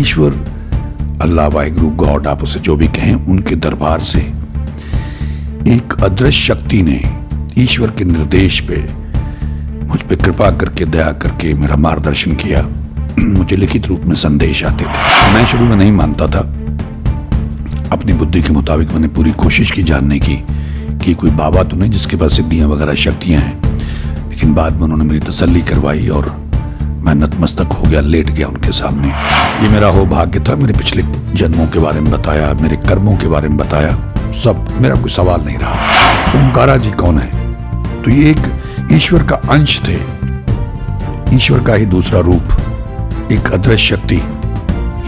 ईश्वर, अल्लाह, Waheguru, God, आप उसे जो भी कहें, उनके दरबार से एक अदृश्य शक्ति ने ईश्वर के निर्देश पे मुझ पे कृपा करके, दया करके मेरा मार्गदर्शन किया। मुझे लिखित रूप में संदेश आते थे। मैं शुरू में नहीं मानता था, अपनी बुद्धि के मुताबिक मैंने पूरी कोशिश की जानने की कि कोई बाबा तो नहीं जिसके पास सिद्धियां वगैरह शक्तियां हैं। लेकिन बाद में उन्होंने मेरी तसल्ली करवाई और मैं नतमस्तक हो गया, लेट गया उनके सामने। ये मेरा हो भाग्य था। मेरे पिछले जन्मों के बारे में बताया, मेरे कर्मों के बारे में बताया, सब। मेरा कोई सवाल नहीं रहा। ओमकारा जी कौन है? तो ये एक ईश्वर का अंश थे, ईश्वर का ही दूसरा रूप, एक अदृश्य शक्ति,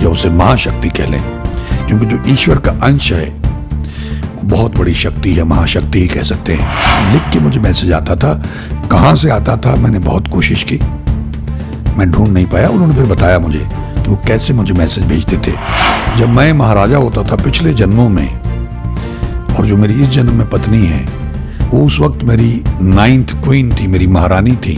या उसे महाशक्ति कह लें, क्योंकि जो ईश्वर का अंश है वो बहुत बड़ी शक्ति है, महाशक्ति ही कह सकते हैं। लिख के मुझे मैसेज आता था। कहाँ से आता था मैंने बहुत कोशिश की, मैं ढूंढ नहीं पाया। उन्होंने फिर बताया मुझे कि वो कैसे मुझे मैसेज भेजते थे। जब मैं महाराजा होता था पिछले जन्मों में, और जो मेरी इस जन्म में पत्नी है वो उस वक्त मेरी 9th क्वीन थी, मेरी महारानी थी,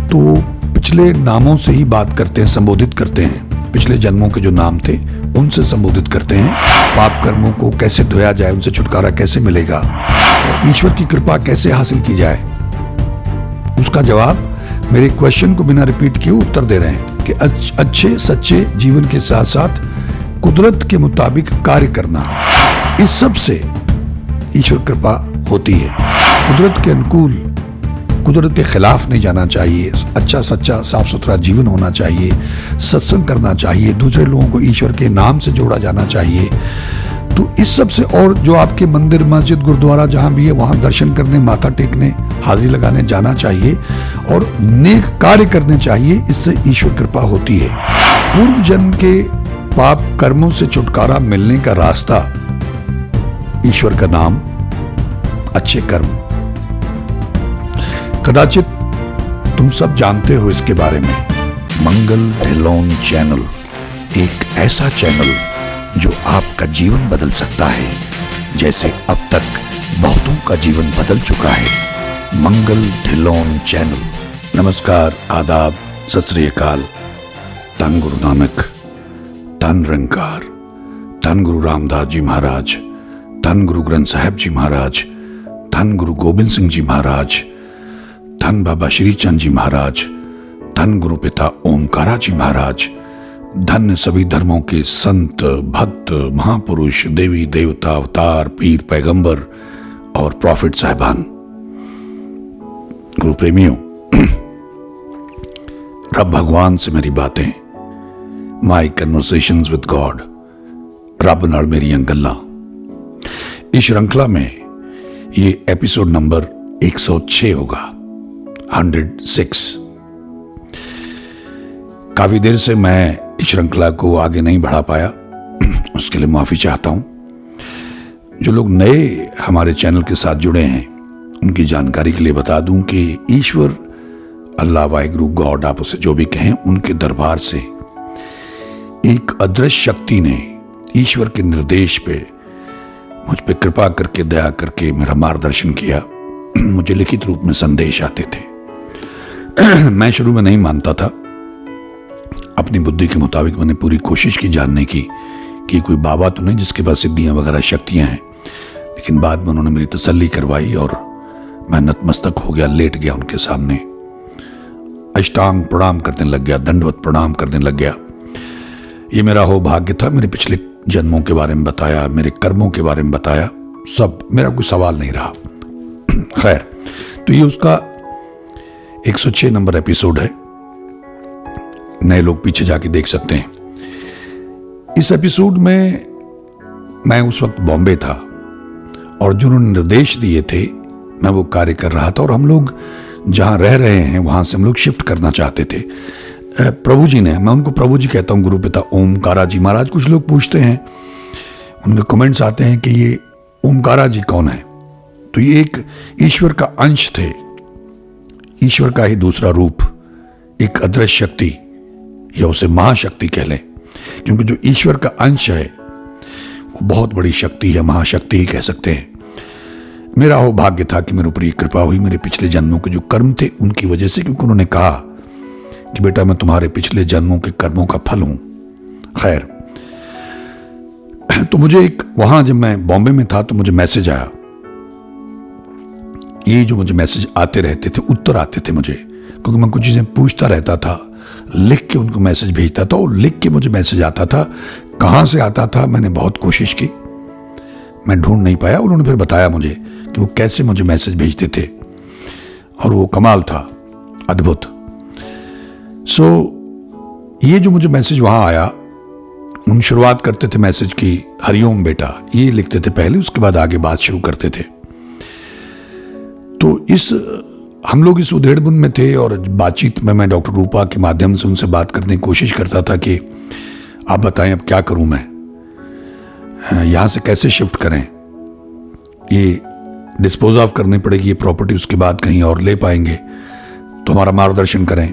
तो पिछले नामों से ही बात करते हैं, संबोधित करते हैं। पिछले जन्मों के जो नाम थे उनसे संबोधित करते हैं। पाप कर्मों को कैसे धोया जाए, उनसे छुटकारा कैसे मिलेगा, ईश्वर की कृपा कैसे हासिल की जाए, उसका जवाब मेरे क्वेश्चन को बिना रिपीट किए उत्तर दे रहे हैं कि अच्छे सच्चे जीवन के साथ साथ कुदरत के मुताबिक कार्य करना, इस सब से ईश्वर कृपा होती है। कुदरत के अनुकूल, कुदरत के खिलाफ नहीं जाना चाहिए। अच्छा सच्चा साफ सुथरा जीवन होना चाहिए, सत्संग करना चाहिए, दूसरे लोगों को ईश्वर के नाम से जोड़ा जाना चाहिए। तो इस सब से, और जो आपके मंदिर, मस्जिद, गुरुद्वारा जहां भी है वहां दर्शन करने, माथा टेकने, हाजिरी लगाने जाना चाहिए और नेक कार्य करने चाहिए। इससे ईश्वर कृपा होती है। पूर्व जन्म के पाप कर्मों से छुटकारा मिलने का रास्ता ईश्वर का नाम, अच्छे कर्म। कदाचित तुम सब जानते हो इसके बारे में। मंगल ढिल्लोन चैनल एक ऐसा चैनल जो आपका जीवन बदल सकता है, जैसे अब तक बहुतों का जीवन बदल चुका है। मंगल ढिल्लोन चैनल। नमस्कार, आदाब, सत श्री अकाल। धन गुरु नानक, धन निरंकार, धन गुरु रामदास जी महाराज, धन गुरु ग्रंथ साहिब जी महाराज, धन गुरु गोबिंद सिंह जी महाराज, धन बाबा श्री चंद जी महाराज, धन गुरु पिता ओमकारा जी महाराज, धन्य सभी धर्मों के संत, भक्त, महापुरुष, देवी देवता, अवतार, पीर, पैगंबर और प्रॉफिट साहिबान। गुरु प्रेमियों, रब भगवान से मेरी बातें, माई कन्वर्सेशंस विद गॉड, रब नाल मेरियां गल्लां। इस श्रृंखला में ये एपिसोड नंबर 106 होगा, 106। काफी देर से मैं इस श्रृंखला को आगे नहीं बढ़ा पाया, उसके लिए माफी चाहता हूं। जो लोग नए हमारे चैनल के साथ जुड़े हैं उनकी जानकारी के लिए बता दूं कि ईश्वर, अल्लाह, वाहिगुरु, गॉड, आप उसे जो भी कहें, उनके दरबार से एक अदृश्य शक्ति ने ईश्वर के निर्देश पे मुझ पे कृपा करके, दया करके मेरा मार्गदर्शन किया। मुझे लिखित रूप में संदेश आते थे। मैं शुरू में नहीं मानता था, अपनी बुद्धि के मुताबिक मैंने पूरी कोशिश की जानने की कि कोई बाबा तो नहीं जिसके पास सिद्धियां वगैरह शक्तियां हैं। लेकिन बाद में उन्होंने मेरी तसल्ली करवाई और मैं नतमस्तक हो गया, लेट गया उनके सामने, अष्टांग प्रणाम करने लग गया, दंडवत प्रणाम करने लग गया। ये मेरा हो भाग्य था। मेरे पिछले जन्मों के बारे में बताया, मेरे कर्मों के बारे में बताया, सब। मेरा कोई सवाल नहीं रहा। खैर, तो ये उसका 106 नंबर एपिसोड है। नए लोग पीछे जाके देख सकते हैं। इस एपिसोड में मैं उस वक्त बॉम्बे था और जो उन्होंने निर्देश दिए थे मैं वो कार्य कर रहा था, और हम लोग जहां रह रहे हैं वहां से हम लोग शिफ्ट करना चाहते थे। प्रभु जी ने, मैं उनको प्रभु जी कहता हूं, गुरु पिता ओमकारा जी महाराज। कुछ लोग पूछते हैं, उनके कमेंट्स आते हैं कि ये ओमकारा जी कौन है? तो ये एक ईश्वर का अंश थे, ईश्वर का ही दूसरा रूप, एक अदृश्य शक्ति, या उसे महाशक्ति कह लें, क्योंकि जो ईश्वर का अंश है वो बहुत बड़ी शक्ति है, महाशक्ति ही कह सकते हैं। मेरा हो भाग्य था कि मेरे ऊपर ये कृपा हुई मेरे पिछले जन्मों के जो कर्म थे उनकी वजह से, क्योंकि उन्होंने कहा कि बेटा मैं तुम्हारे पिछले जन्मों के कर्मों का फल हूं, खैर, तो मुझे एक वहां जब मैं बॉम्बे में था तो मुझे मैसेज आया। ये जो मुझे मैसेज आते रहते थे, उत्तर आते थे मुझे, क्योंकि मैं कुछ चीजें पूछता रहता था, लिख के उनको मैसेज भेजता था और लिख के मुझे मैसेज आता था। कहां से आता था मैंने बहुत कोशिश की, मैं ढूंढ नहीं पाया। उन्होंने फिर बताया मुझे कि वो कैसे मुझे मैसेज भेजते थे और वो कमाल था, अद्भुत। ये जो मुझे मैसेज वहां आया, उन शुरुआत करते थे मैसेज की हरिओम बेटा, ये लिखते थे पहले, उसके बाद आगे बात शुरू करते थे। तो हम लोग इस उधेड़बुन में थे और बातचीत में मैं डॉक्टर रूपा के माध्यम से उनसे बात करने की कोशिश करता था कि आप बताएं अब क्या करूं मैं, यहां से कैसे शिफ्ट करें, ये डिस्पोज ऑफ करनी पड़ेगी ये प्रॉपर्टी, उसके बाद कहीं और ले पाएंगे, तो हमारा मार्गदर्शन करें।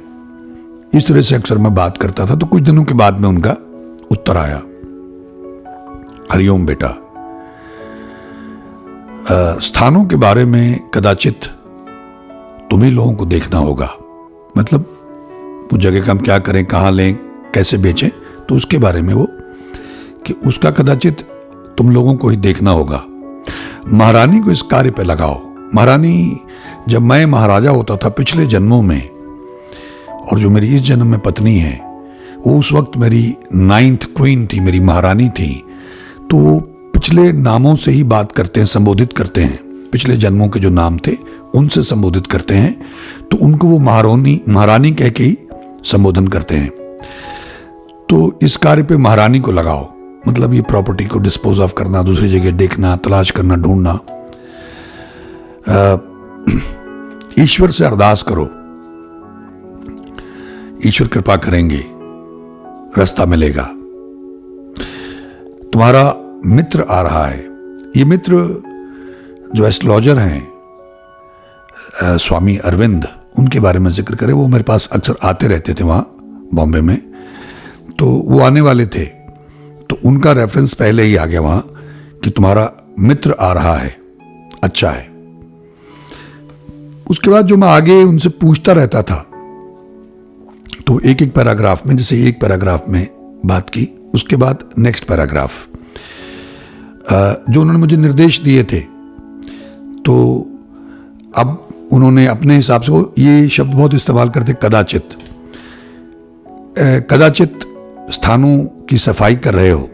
इस तरह से अक्सर मैं बात करता था। तो कुछ दिनों के बाद में उनका उत्तर आया, हरिओम बेटा, स्थानों के बारे में कदाचित तुम्ही लोगों को देखना होगा, मतलब वो जगह का हम क्या करें, कहां लें, कैसे बेचें, तो उसके बारे में वो कि उसका कदाचित तुम लोगों को ही देखना होगा। महारानी को इस कार्य पे लगाओ। महारानी, जब मैं महाराजा होता था पिछले जन्मों में, और जो मेरी इस जन्म में पत्नी है, वो उस वक्त मेरी 9th क्वीन थी, मेरी महारानी थी। तो वो पिछले नामों से ही बात करते हैं, संबोधित करते हैं, पिछले जन्मों के जो नाम थे उनसे संबोधित करते हैं। तो उनको वो महारानी कह के ही संबोधन करते हैं। तो इस कार्य पे महारानी को लगाओ, मतलब ये प्रॉपर्टी को डिस्पोज ऑफ करना, दूसरी जगह देखना, तलाश करना, ढूंढना। ईश्वर से अरदास करो, ईश्वर कृपा करेंगे, रास्ता मिलेगा। तुम्हारा मित्र आ रहा है। ये मित्र जो एस्ट्रोलॉजर हैं, स्वामी अरविंद, उनके बारे में जिक्र करें। वो मेरे पास अक्सर आते रहते थे वहां बॉम्बे में, तो वो आने वाले थे, तो उनका रेफरेंस पहले ही आ गया वहां कि तुम्हारा मित्र आ रहा है, अच्छा है। उसके बाद जो मैं आगे उनसे पूछता रहता था, तो एक एक पैराग्राफ में, जैसे एक पैराग्राफ में बात की, उसके बाद नेक्स्ट पैराग्राफ जो उन्होंने मुझे निर्देश दिए थे, तो अब उन्होंने अपने हिसाब से, वो ये शब्द बहुत इस्तेमाल करते, कदाचित। कदाचित स्थानों की सफाई कर रहे हो,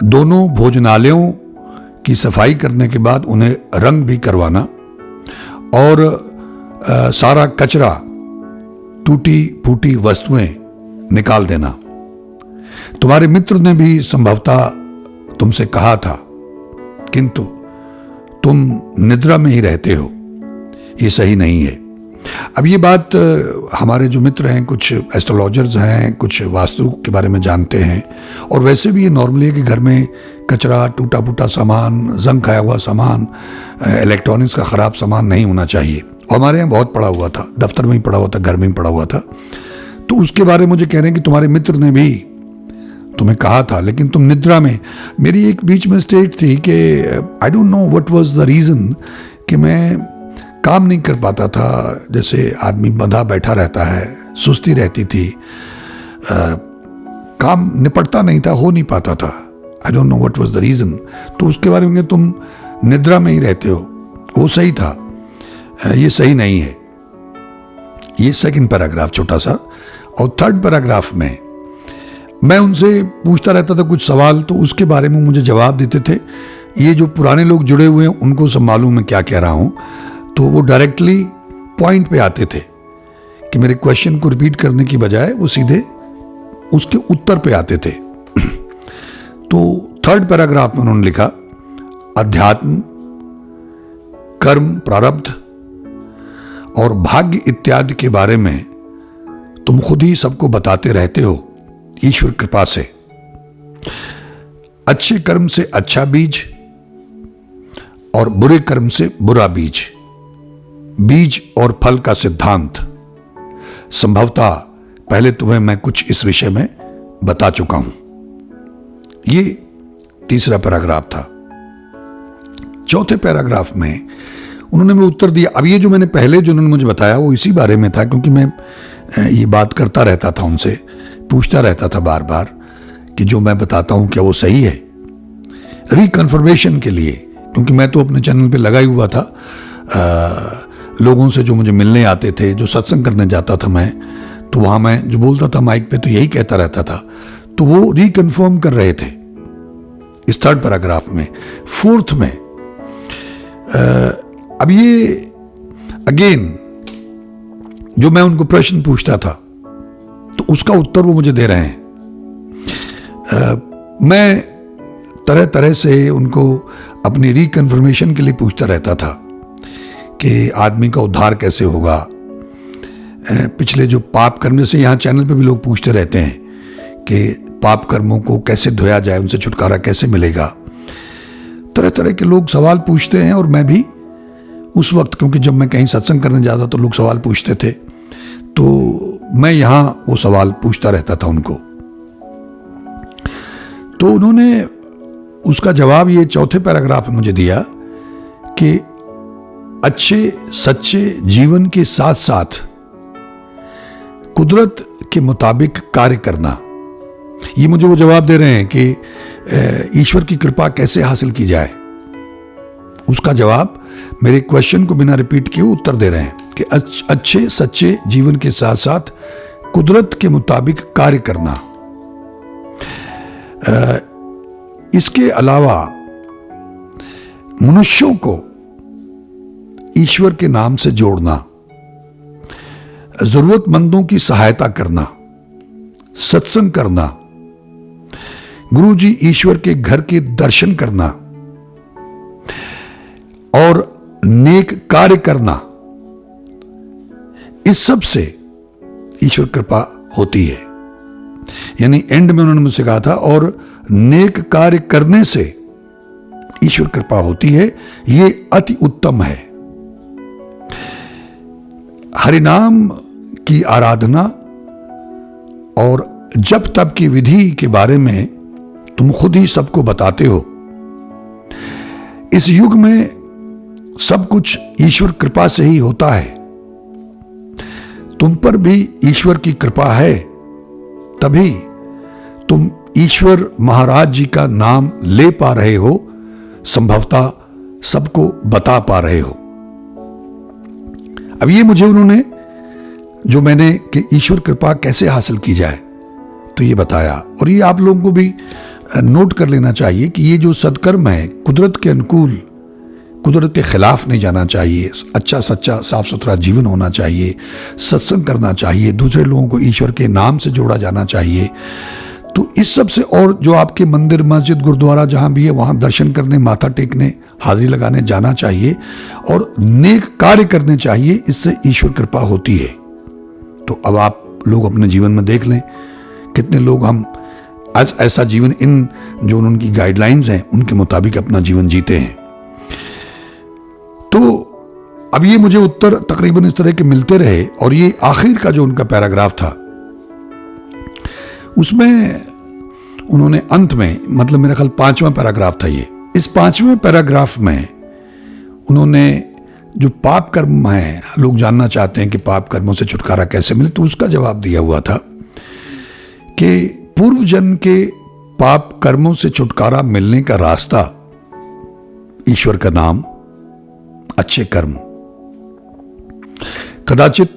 दोनों भोजनालयों की सफाई करने के बाद उन्हें रंग भी करवाना और सारा कचरा, टूटी फूटी वस्तुएं निकाल देना। तुम्हारे मित्र ने भी संभवतः तुमसे कहा था, किंतु तुम निद्रा में ही रहते हो, ये सही नहीं है। अब ये बात हमारे जो मित्र हैं, कुछ एस्ट्रोलॉजर्स हैं, कुछ वास्तु के बारे में जानते हैं, और वैसे भी ये नॉर्मली है कि घर में कचरा, टूटा फूटा सामान, जंग खाया हुआ सामान, इलेक्ट्रॉनिक्स का ख़राब सामान नहीं होना चाहिए। और हमारे यहाँ बहुत पड़ा हुआ था, दफ्तर में ही पड़ा हुआ था, घर में ही पड़ा हुआ था। तो उसके बारे में मुझे कह रहे हैं कि तुम्हारे मित्र ने भी तुम्हें कहा था, लेकिन तुम निद्रा में। मेरी एक बीच में स्टेट थी कि I don't know what was the reason कि मैं काम नहीं कर पाता था। जैसे आदमी बंधा बैठा रहता है, सुस्ती रहती थी, काम निपटता नहीं था, हो नहीं पाता था। I don't know what was the reason. तो उसके बारे में तुम निद्रा में ही रहते हो, वो सही था, ये सही नहीं है। ये सेकंड पैराग्राफ छोटा सा। और थर्ड पैराग्राफ में मैं उनसे पूछता रहता था कुछ सवाल, तो उसके बारे में मुझे जवाब देते थे। ये जो पुराने लोग जुड़े हुए हैं उनको सब मालूम है क्या कह रहा हूं, तो वो डायरेक्टली पॉइंट पे आते थे कि मेरे क्वेश्चन को रिपीट करने की बजाय वो सीधे उसके उत्तर पे आते थे। तो थर्ड पैराग्राफ में उन्होंने लिखा, अध्यात्म, कर्म, प्रारब्ध और भाग्य इत्यादि के बारे में तुम खुद ही सबको बताते रहते हो, ईश्वर कृपा से। अच्छे कर्म से अच्छा बीज और बुरे कर्म से बुरा बीज, बीज और फल का सिद्धांत संभवतः पहले तुम्हें मैं कुछ इस विषय में बता चुका हूं। ये तीसरा पैराग्राफ था। चौथे पैराग्राफ में उन्होंने मुझे उत्तर दिया। अब ये जो मैंने पहले जो उन्होंने मुझे बताया वो इसी बारे में था, क्योंकि मैं ये बात करता रहता था उनसे पूछता रहता था बार बार कि जो मैं बताता हूं क्या वो सही है, रिकन्फर्मेशन के लिए। क्योंकि मैं तो अपने चैनल पे लगा ही हुआ था, लोगों से जो मुझे मिलने आते थे, जो सत्संग करने जाता था मैं, तो वहाँ मैं जो बोलता था माइक पे तो यही कहता रहता था। तो वो रिकन्फर्म कर रहे थे इस 3rd पैराग्राफ में। 4th में अब ये अगेन जो मैं उनको प्रश्न पूछता था तो उसका उत्तर वो मुझे दे रहे हैं। मैं तरह तरह से उनको अपनी रिकन्फर्मेशन के लिए पूछता रहता था कि आदमी का उद्धार कैसे होगा। पिछले जो पाप कर्म, से यहाँ चैनल पे भी लोग पूछते रहते हैं कि पाप कर्मों को कैसे धोया जाए, उनसे छुटकारा कैसे मिलेगा। तरह तरह के लोग सवाल पूछते हैं और मैं भी उस वक्त, क्योंकि जब मैं कहीं सत्संग करने जाता तो लोग सवाल पूछते थे, तो मैं यहाँ वो सवाल पूछता रहता था उनको। तो उन्होंने उसका जवाब ये 4थे पैराग्राफ में मुझे दिया कि अच्छे सच्चे जीवन के साथ साथ कुदरत के मुताबिक कार्य करना। ये मुझे वो जवाब दे रहे हैं कि ईश्वर की कृपा कैसे हासिल की जाए। उसका जवाब मेरे क्वेश्चन को बिना रिपीट किए उत्तर दे रहे हैं कि अच्छे सच्चे जीवन के साथ साथ कुदरत के मुताबिक कार्य करना। इसके अलावा मनुष्यों को ईश्वर के नाम से जोड़ना, जरूरतमंदों की सहायता करना, सत्संग करना, गुरुजी ईश्वर के घर के दर्शन करना और नेक कार्य करना, इस सब से ईश्वर कृपा होती है। यानी एंड में उन्होंने मुझसे कहा था और नेक कार्य करने से ईश्वर कृपा होती है, ये अति उत्तम है। हरिनाम की आराधना और जप तप की विधि के बारे में तुम खुद ही सबको बताते हो। इस युग में सब कुछ ईश्वर कृपा से ही होता है। तुम पर भी ईश्वर की कृपा है, तभी तुम ईश्वर महाराज जी का नाम ले पा रहे हो, संभवतः सबको बता पा रहे हो। अब ये मुझे उन्होंने जो मैंने कि ईश्वर कृपा कैसे हासिल की जाए तो ये बताया। और ये आप लोगों को भी नोट कर लेना चाहिए कि ये जो सत्कर्म है कुदरत के अनुकूल, कुदरत के खिलाफ नहीं जाना चाहिए। अच्छा सच्चा साफ सुथरा जीवन होना चाहिए, सत्संग करना चाहिए, दूसरे लोगों को ईश्वर के नाम से जोड़ा जाना चाहिए। तो इस सब से, और जो आपके मंदिर मस्जिद गुरुद्वारा जहां भी है वहां दर्शन करने, माथा टेकने, हाजिरी लगाने जाना चाहिए और नेक कार्य करने चाहिए। इससे ईश्वर कृपा होती है। तो अब आप लोग अपने जीवन में देख लें कितने लोग हम आज ऐसा जीवन, इन जो उनकी गाइडलाइंस हैं उनके मुताबिक अपना जीवन जीते हैं। तो अब ये मुझे उत्तर तकरीबन इस तरह के मिलते रहे। और ये आखिर का जो उनका पैराग्राफ था उसमें उन्होंने अंत में, मतलब मेरा ख्याल 5वां पैराग्राफ था ये, इस 5वें पैराग्राफ में उन्होंने जो पाप कर्म है, लोग जानना चाहते हैं कि पाप कर्मों से छुटकारा कैसे मिले, तो उसका जवाब दिया हुआ था कि पूर्व जन्म के पाप कर्मों से छुटकारा मिलने का रास्ता ईश्वर का नाम, अच्छे कर्म। कदाचित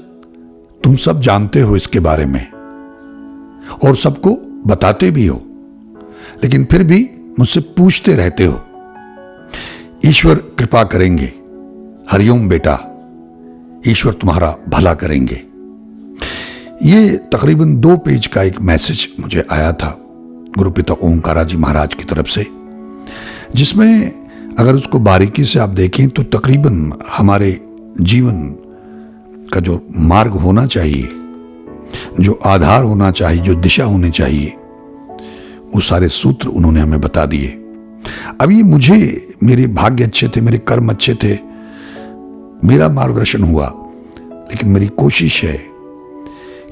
तुम सब जानते हो इसके बारे में और सबको बताते भी हो, लेकिन फिर भी मुझसे पूछते रहते हो। ईश्वर कृपा करेंगे, हरिओम बेटा, ईश्वर तुम्हारा भला करेंगे। ये तकरीबन 2 पेज का एक मैसेज मुझे आया था गुरुपिता ओंकारा जी महाराज की तरफ से, जिसमें अगर उसको बारीकी से आप देखें तो तकरीबन हमारे जीवन का जो मार्ग होना चाहिए, जो आधार होना चाहिए, जो दिशा होनी चाहिए, वो सारे सूत्र उन्होंने हमें बता दिए। अब ये मुझे, मेरे भाग्य अच्छे थे, मेरे कर्म अच्छे थे, मेरा मार्गदर्शन हुआ, लेकिन मेरी कोशिश है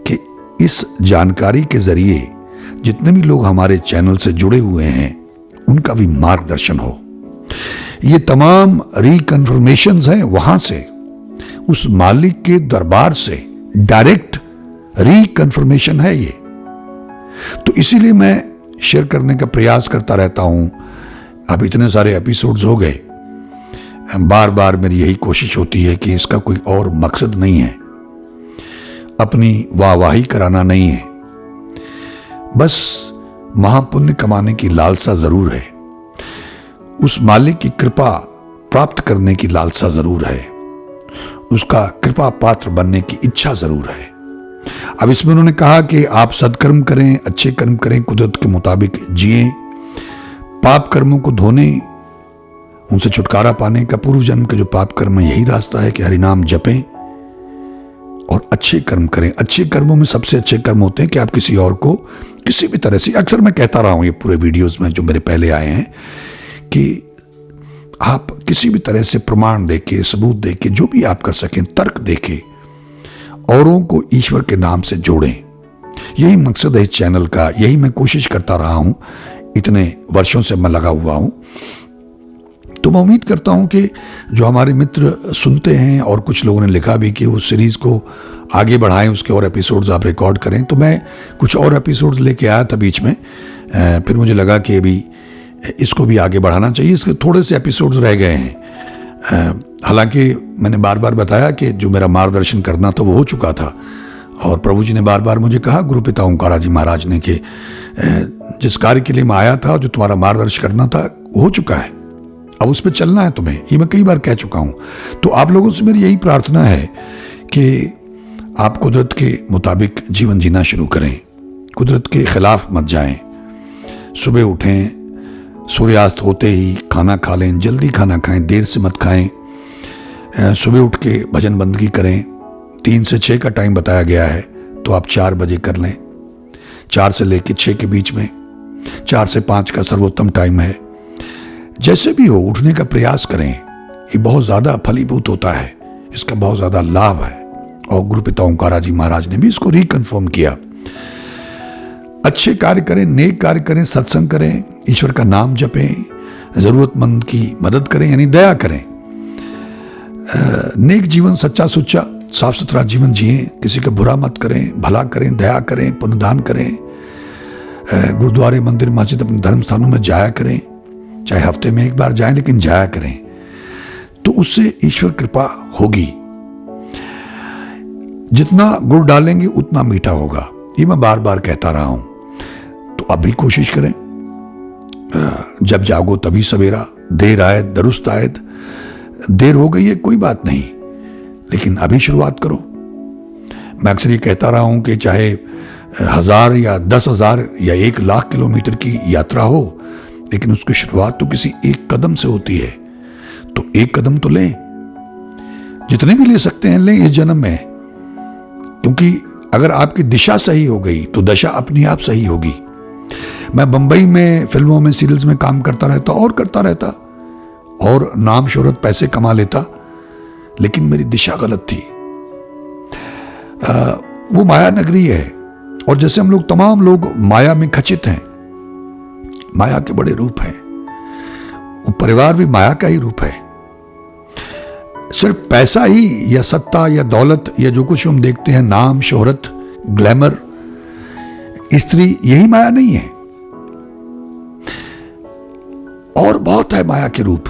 कि इस जानकारी के जरिए जितने भी लोग हमारे चैनल से जुड़े हुए हैं उनका भी मार्गदर्शन हो। ये तमाम रिकन्फर्मेशंस हैं वहां से, उस मालिक के दरबार से डायरेक्ट रिकन्फर्मेशन है ये। इसीलिए मैं शेयर करने का प्रयास करता रहता हूं। अब इतने सारे एपिसोड्स हो गए, बार बार मेरी यही कोशिश होती है कि इसका कोई और मकसद नहीं है, अपनी वाहवाही कराना नहीं है, बस महापुण्य कमाने की लालसा जरूर है, उस मालिक की कृपा प्राप्त करने की लालसा जरूर है, उसका कृपा पात्र बनने की इच्छा जरूर है। अब इसमें उन्होंने कहा कि आप सत्कर्म करें, अच्छे कर्म करें, कुदरत के मुताबिक जिएं, पाप कर्मों को धोने, उनसे छुटकारा पाने का, पूर्व जन्म के जो पाप कर्म है यही रास्ता है कि हरिनाम जपें और अच्छे कर्म करें। अच्छे कर्मों में सबसे अच्छे कर्म होते हैं कि आप किसी और को किसी भी तरह से, अक्सर मैं कहता रहा हूं ये पूरे वीडियोस में जो मेरे पहले आए हैं, कि आप किसी भी तरह से प्रमाण देके, सबूत देके, जो भी आप कर सकें, तर्क देके औरों को ईश्वर के नाम से जोड़ें। यही मकसद है इस चैनल का, यही मैं कोशिश करता रहा हूं, इतने वर्षों से मैं लगा हुआ हूं। तो मैं उम्मीद करता हूं कि जो हमारे मित्र सुनते हैं, और कुछ लोगों ने लिखा भी कि उस सीरीज को आगे बढ़ाएं, उसके और एपिसोड्स आप रिकॉर्ड करें, तो मैं कुछ और एपिसोड्स लेके आया था बीच में। फिर मुझे लगा कि अभी इसको भी आगे बढ़ाना चाहिए। इसके थोड़े से एपिसोड्स रह गए हैं, हालांकि मैंने बार बार बताया कि जो मेरा मार्गदर्शन करना था वो हो चुका था, और प्रभु जी ने बार बार मुझे कहा, गुरु पिता ओंकारा जी महाराज ने, कि जिस कार्य के लिए मैं आया था, जो तुम्हारा मार्गदर्शन करना था, हो चुका है, अब उस पर चलना है तुम्हें। ये मैं कई बार कह चुका हूं। तो आप लोगों से मेरी यही प्रार्थना है कि आप कुदरत के मुताबिक जीवन जीना शुरू करें, कुदरत के खिलाफ मत जाएं। सुबह उठें, सूर्यास्त होते ही खाना खा लें, जल्दी खाना खाएं, देर से मत खाएं। सुबह उठ के भजन बंदगी करें। 3 से 6 का टाइम बताया गया है, तो आप 4 बजे कर लें। 4 से लेकर 6 के बीच में, 4 से 5 का सर्वोत्तम टाइम है। जैसे भी हो, उठने का प्रयास करें। ये बहुत ज़्यादा फलीभूत होता है, इसका बहुत ज़्यादा लाभ है, और गुरु पिता ओंकारा जी महाराज ने भी इसको रिकन्फर्म किया। अच्छे कार्य करें, नेक कार्य करें, सत्संग करें, ईश्वर का नाम जपें, जरूरतमंद की मदद करें, यानी दया करें। नेक जीवन, सच्चा सुच्चा साफ सुथरा जीवन जिएं, किसी का बुरा मत करें, भला करें, दया करें, पुण्यदान करें, गुरुद्वारे, मंदिर, मस्जिद, अपने धर्म स्थानों में जाया करें, चाहे हफ्ते में 1 बार जाएं, लेकिन जाया करें, तो उससे ईश्वर कृपा होगी। जितना गुड़ डालेंगे उतना मीठा होगा, ये मैं बार बार कहता रहा हूं। तो अब भी कोशिश करें, जब जागो तभी सवेरा, देर आए दुरुस्त आयत। देर हो गई है कोई बात नहीं, लेकिन अभी शुरुआत करो। मैं अक्सर ये कहता रहा हूं कि चाहे 1000 या 10,000 या 1 लाख किलोमीटर की यात्रा हो, लेकिन उसकी शुरुआत तो किसी एक कदम से होती है। तो 1 कदम तो लें, जितने भी ले सकते हैं लें इस जन्म में, क्योंकि अगर आपकी दिशा सही हो गई तो दशा अपनी आप सही होगी। मैं बंबई में फिल्मों में, सीरियल्स में काम करता रहता और करता रहता, और नाम शोहरत पैसे कमा लेता, लेकिन मेरी दिशा गलत थी। वो माया नगरी है, और जैसे हम लोग, तमाम लोग माया में खचित हैं। माया के बड़े रूप हैं, वो परिवार भी माया का ही रूप है। सिर्फ पैसा ही या सत्ता या दौलत या जो कुछ हम देखते हैं, नाम शोहरत, ग्लैमर, स्त्री, यही माया नहीं है, और बहुत है माया के रूप।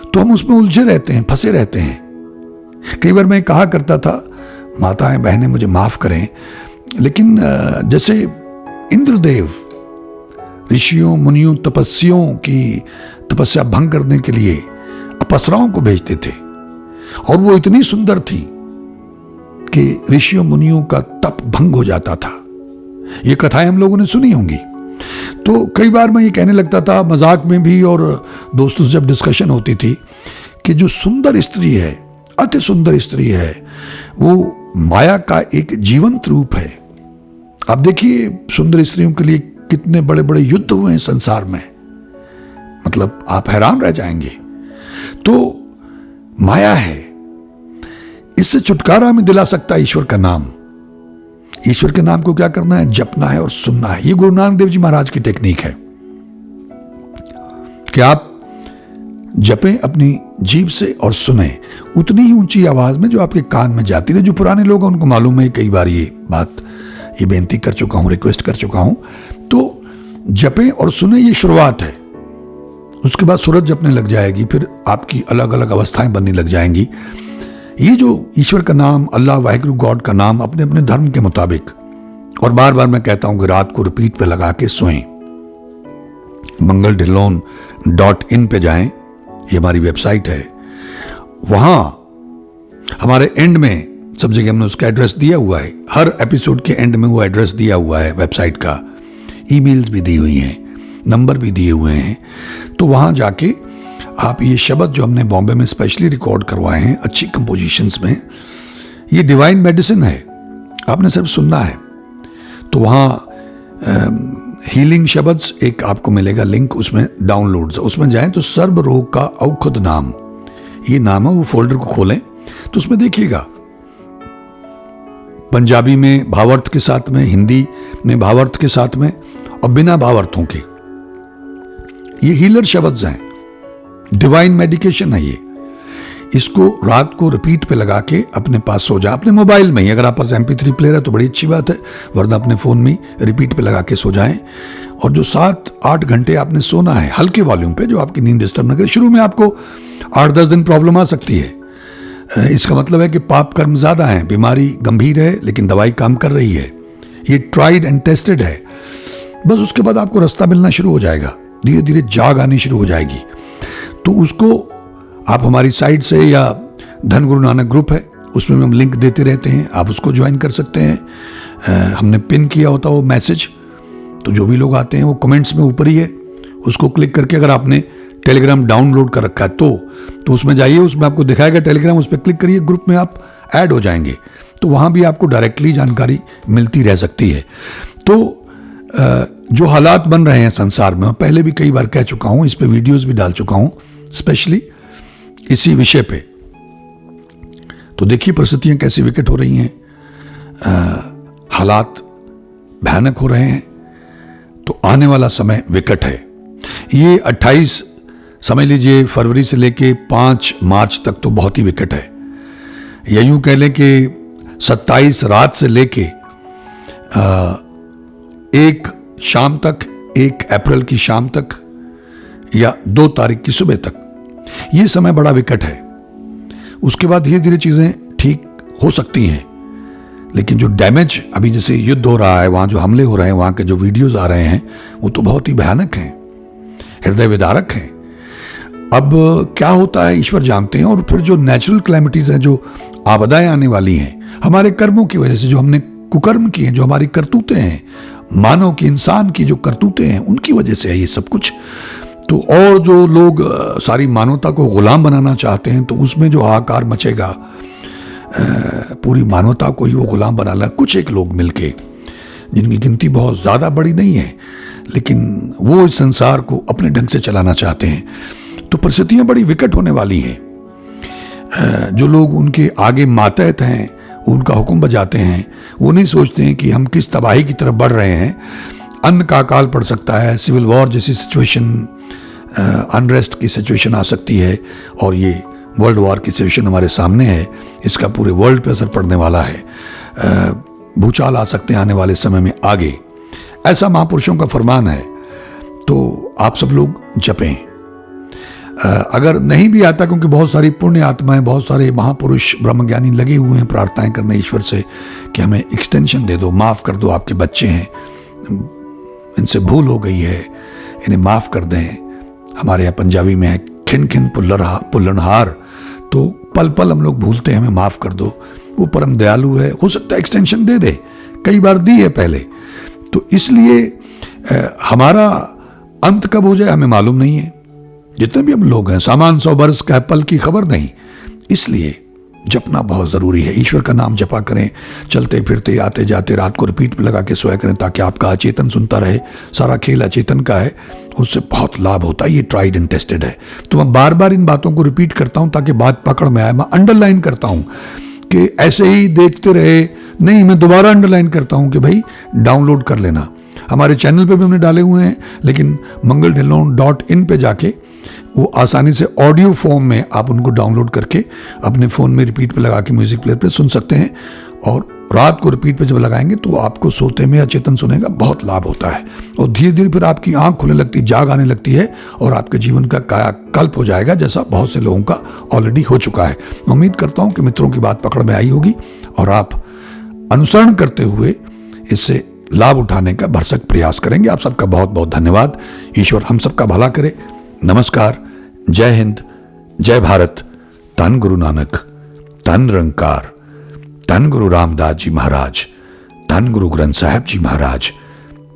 तो हम उसमें उलझे रहते हैं, फंसे रहते हैं। कई बार मैं कहा करता था, माताएं बहनें मुझे माफ करें, लेकिन जैसे इंद्रदेव ऋषियों, मुनियों, तपस्वियों की तपस्या भंग करने के लिए अप्सराओं को भेजते थे, और वो इतनी सुंदर थी कि ऋषियों मुनियों का तप भंग हो जाता था। ये कथाएं हम लोगों ने सुनी होंगी। तो कई बार मैं ये कहने लगता था मजाक में भी, और दोस्तों से जब डिस्कशन होती थी, कि जो सुंदर स्त्री है, अति सुंदर स्त्री है, वो माया का एक जीवंत रूप है। आप देखिए सुंदर स्त्रियों के लिए कितने बड़े बड़े युद्ध हुए हैं संसार में, मतलब आप हैरान रह जाएंगे। तो माया है, इससे छुटकारा हमें दिला सकता है ईश्वर का नाम। ईश्वर के नाम को क्या करना है? जपना है और सुनना है। ये गुरु नानक देव जी महाराज की टेक्निक है कि आप जपें अपनी जीभ से और सुने उतनी ही ऊंची आवाज में जो आपके कान में जाती रहे। जो पुराने लोग हैं उनको मालूम है, कई बार ये बात ये बेनती कर चुका हूँ, रिक्वेस्ट कर चुका हूँ। तो जपें और सुने, ये शुरुआत है। उसके बाद सूरज जपने लग जाएगी, फिर आपकी अलग अलग अवस्थाएं बनने लग जाएंगी। ये जो ईश्वर का नाम, अल्लाह वाहिगुरु गॉड का नाम अपने अपने धर्म के मुताबिक, और बार बार मैं कहता हूं कि रात को रिपीट पे लगा के सोएं। mangaldhillon.in पे जाएं, ये हमारी वेबसाइट है। वहां हमारे एंड में सब जगह हमने उसका एड्रेस दिया हुआ है, हर एपिसोड के एंड में वो एड्रेस दिया हुआ है वेबसाइट का। ईमेल्स भी दी हुई हैं, नंबर भी दिए हुए हैं। तो वहां जाके आप ये शब्द जो हमने बॉम्बे में स्पेशली रिकॉर्ड करवाए हैं अच्छी कंपोजिशंस में, ये डिवाइन मेडिसिन है, आपने सिर्फ सुनना है। तो वहाँ हीलिंग शब्द एक आपको मिलेगा लिंक, उसमें डाउनलोड्स, उसमें जाएं तो सर्व रोग का औखद नाम, ये नाम है। वो फोल्डर को खोलें तो उसमें देखिएगा पंजाबी में भावार्थ के साथ में, हिंदी में भावार्थ के साथ में, और बिना भावार्थों के ये हीलर शब्द हैं, डिवाइन मेडिकेशन है ये। इसको रात को रिपीट पे लगा के अपने पास सो जाए, अपने मोबाइल में ही। अगर आप पास MP3 प्लेयर है तो बड़ी अच्छी बात है, वरना अपने फ़ोन में रिपीट पे लगा के सो जाएं। और जो 7-8 घंटे आपने सोना है हल्के वॉल्यूम पे, जो आपकी नींद डिस्टर्ब न करे। शुरू में आपको 8-10 दिन प्रॉब्लम आ सकती है, इसका मतलब है कि पाप कर्म ज़्यादा हैं, बीमारी गंभीर है, लेकिन दवाई काम कर रही है। ये ट्राइड एंड टेस्टेड है। बस उसके बाद आपको रास्ता मिलना शुरू हो जाएगा, धीरे धीरे जाग आनी शुरू हो जाएगी। तो उसको आप हमारी साइट से, या धन गुरु नानक ग्रुप है उसमें हम लिंक देते रहते हैं, आप उसको ज्वाइन कर सकते हैं। हमने पिन किया होता वो मैसेज, तो जो भी लोग आते हैं वो कमेंट्स में ऊपर ही है, उसको क्लिक करके अगर आपने टेलीग्राम डाउनलोड कर रखा है तो उसमें जाइए, उसमें आपको दिखाएगा टेलीग्राम, उस पर क्लिक करिए, ग्रुप में आप ऐड हो जाएंगे। तो वहाँ भी आपको डायरेक्टली जानकारी मिलती रह सकती है। तो जो हालात बन रहे हैं संसार में, पहले भी कई बार कह चुका हूँ, इस पे वीडियोस भी डाल चुका हूँ स्पेशली इसी विषय पे। तो देखिए परिस्थितियां कैसी विकट हो रही हैं, हालात भयानक हो रहे हैं। तो आने वाला समय विकट है। ये 28 समझ लीजिए फरवरी से लेके 5 मार्च तक तो बहुत ही विकट है। या यूं कह लें कि 27 रात से लेके 1 शाम तक, 1 अप्रैल की शाम तक, या 2 तारीख की सुबह तक, ये समय बड़ा विकट है। उसके बाद धीरे धीरे चीजें ठीक हो सकती हैं, लेकिन जो डैमेज अभी जैसे युद्ध हो रहा है, वहां जो हमले हो रहे हैं, वहां के जो वीडियोस आ रहे हैं, वो तो बहुत ही भयानक हैं, हृदय विदारक हैं। अब क्या होता है ईश्वर जानते हैं। और फिर जो नेचुरल क्लैमिटीज हैं, जो आपदाएं आने वाली हैं हमारे कर्मों की वजह से, जो हमने कुकर्म किए हैं, जो हमारी करतूतें हैं, मानव की, इंसान की जो करतूतें हैं, उनकी वजह से है ये सब कुछ। तो और जो लोग सारी मानवता को गुलाम बनाना चाहते हैं, तो उसमें जो हाहाकार मचेगा, पूरी मानवता को ही वो गुलाम बना ला कुछ एक लोग मिलके, जिनकी गिनती बहुत ज़्यादा बड़ी नहीं है, लेकिन वो इस संसार को अपने ढंग से चलाना चाहते हैं। तो परिस्थितियां बड़ी विकट होने वाली हैं। जो लोग उनके आगे मातहत हैं, उनका हुक्म बजाते हैं, वो नहीं सोचते हैं कि हम किस तबाही की तरफ बढ़ रहे हैं। अन्न का अकाल पड़ सकता है, सिविल वॉर जैसी सिचुएशन, अनरेस्ट की सिचुएशन आ सकती है, और ये वर्ल्ड वॉर की सिचुएशन हमारे सामने है। इसका पूरे वर्ल्ड पे असर पड़ने वाला है। भूचाल आ सकते हैं आने वाले समय में आगे, ऐसा महापुरुषों का फरमान है। तो आप सब लोग जपें। अगर नहीं भी आता, क्योंकि बहुत सारी पुण्य आत्माएं, बहुत सारे महापुरुष ब्रह्मज्ञानी लगे हुए हैं प्रार्थनाएं करने ईश्वर से कि हमें एक्सटेंशन दे दो, माफ़ कर दो, आपके बच्चे हैं, इनसे भूल हो गई है, इन्हें माफ़ कर दें। हमारे यहाँ पंजाबी में है खिन खिन पुल्लनहार, तो पल पल हम लोग भूलते हैं, हमें माफ़ कर दो। वो परम दयालु है, हो सकता है एक्सटेंशन दे दे, कई बार दी है पहले। तो इसलिए हमारा अंत कब हो जाए हमें मालूम नहीं है। जितने भी हम लोग हैं, सामान 100 बरस का है, पल की खबर नहीं। इसलिए जपना बहुत ज़रूरी है। ईश्वर का नाम जपा करें, चलते फिरते, आते जाते, रात को रिपीट पे लगा के सोया करें, ताकि आपका अचेतन सुनता रहे। सारा खेल अचेतन का है, उससे बहुत लाभ होता है। ये ट्राइड एंड टेस्टेड है। तो मैं बार बार इन बातों को रिपीट करता हूँ ताकि बात पकड़ में आए। मैं अंडरलाइन करता हूँ कि ऐसे ही देखते रहे नहीं, मैं दोबारा अंडरलाइन करता हूँ कि भाई डाउनलोड कर लेना। हमारे चैनल पे भी हमने डाले हुए हैं, लेकिन mangaldhillon.in पे जाके वो आसानी से ऑडियो फॉर्म में आप उनको डाउनलोड करके अपने फ़ोन में रिपीट पे लगा के म्यूज़िक प्लेयर पे सुन सकते हैं। और रात को रिपीट पे जब लगाएंगे तो आपको सोते में अचेतन सोने का बहुत लाभ होता है, और धीरे धीरे फिर आपकी आंख खुलने लगती है, जाग आने लगती है, और आपके जीवन का कायाकल्प हो जाएगा, जैसा बहुत से लोगों का ऑलरेडी हो चुका है। उम्मीद करता हूं कि मित्रों की बात पकड़ में आई होगी और आप अनुसरण करते हुए इससे लाभ उठाने का भरसक प्रयास करेंगे। आप सबका बहुत बहुत धन्यवाद। ईश्वर हम सबका भला करे। नमस्कार, जय हिंद, जय भारत। धन गुरु नानक, धन निरंकार, धन गुरु रामदास जी महाराज, धन गुरु ग्रंथ साहिब जी महाराज,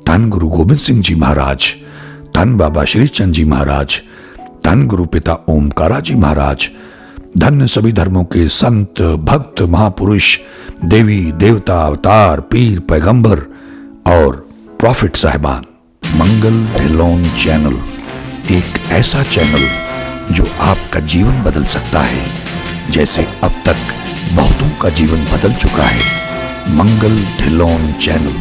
धन गुरु गोविंद सिंह जी महाराज, धन बाबा श्री चंद जी महाराज, धन गुरु पिता ओमकारा जी महाराज, धन्य सभी धर्मों के संत भक्त महापुरुष, देवी देवता, अवतार, पीर, पैगंबर और प्रॉफिट साहिबान। मंगल ढिल्लोन चैनल एक ऐसा चैनल जो आपका जीवन बदल सकता है, जैसे अब तक बहुतों का जीवन बदल चुका है। मंगल ढिल्लोन चैनल।